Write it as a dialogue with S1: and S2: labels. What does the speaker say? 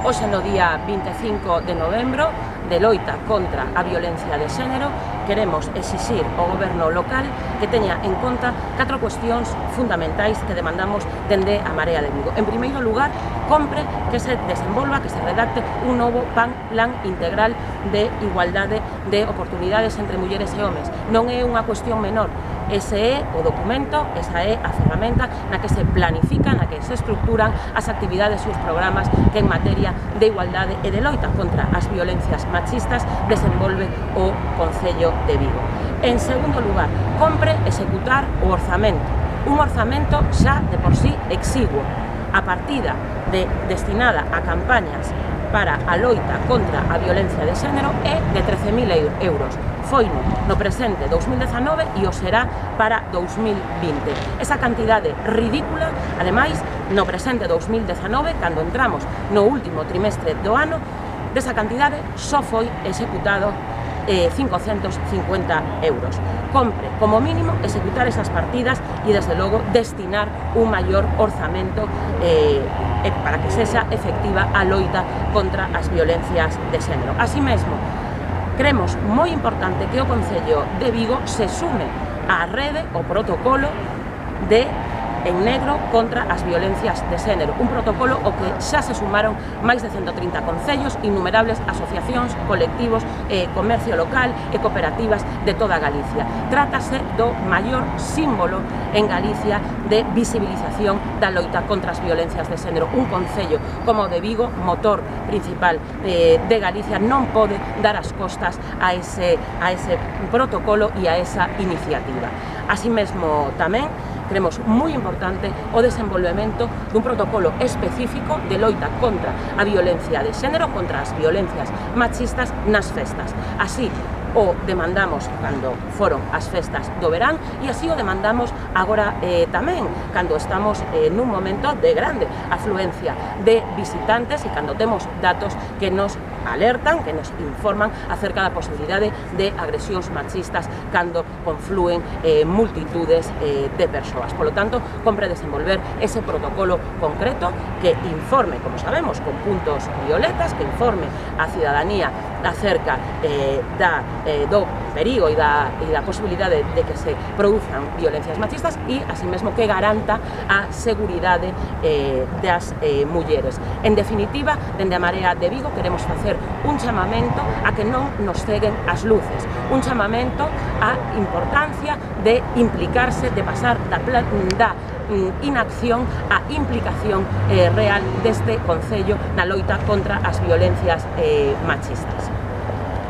S1: Hoxe no día 25 de novembro, de loita contra a violencia de xénero, queremos exixir ao goberno local que teña en conta 4 cuestións fundamentais que demandamos dende a Marea de Vigo. En primeiro lugar, compre que se desenvolva, que se redacte un novo plan integral de igualdade de oportunidades entre mulleres e homes. Non é unha cuestión menor. Ese é o documento, esa é a ferramenta na que se planifican, na que se estructuran as actividades e os programas que en materia de igualdade e de loita contra as violencias machistas desenvolve o Concello de Vigo. En segundo lugar, compre executar o orzamento, un orzamento xa de por sí exiguo. A partida destinada a campañas para a loita contra a violencia de xénero é de 13.000 euros. Foi no presente 2019 e o será para 2020. Esa cantidade ridícula, ademais, no presente 2019, cando entramos no último trimestre do ano, desa cantidade só foi executado 550 euros. Compre, como mínimo, executar esas partidas e, desde logo, destinar un maior orzamento para que sexa efectiva a loita contra as violencias de xénero. Así mesmo, creemos moi importante que o Concello de Vigo se sume á rede, o protocolo en negro contra as violencias de xénero. Un protocolo ao que xa se sumaron máis de 130 concellos, innumerables asociacións, colectivos, comercio local e cooperativas de toda Galicia. Trátase do maior símbolo en Galicia de visibilización da loita contra as violencias de xénero. Un concello como o de Vigo, motor principal de Galicia, non pode dar as costas a ese protocolo e a esa iniciativa. Así mesmo tamén creemos moi importante o desenvolvemento dun protocolo específico de loita contra a violencia de xénero, contra as violencias machistas nas festas. Así o demandamos cando foron as festas do verán e así o demandamos agora tamén, cando estamos nun momento de grande afluencia de visitantes e cando temos datos que nos alertan, que nos informan acerca da posibilidade de agresións machistas cando conflúen multitudes de persoas. Por lo tanto, compre desenvolver ese protocolo concreto que informe, como sabemos, con puntos violetas, que informe a cidadanía acerca do perigo e da posibilidade de que se produzan violencias machistas e, así mesmo, que garanta a seguridade das mulleres. En definitiva, dende a Marea de Vigo queremos facer un chamamento a que non nos ceguen as luces, un chamamento á importancia de implicarse, de pasar da inacción á implicación real deste Concello na loita contra as violencias machistas.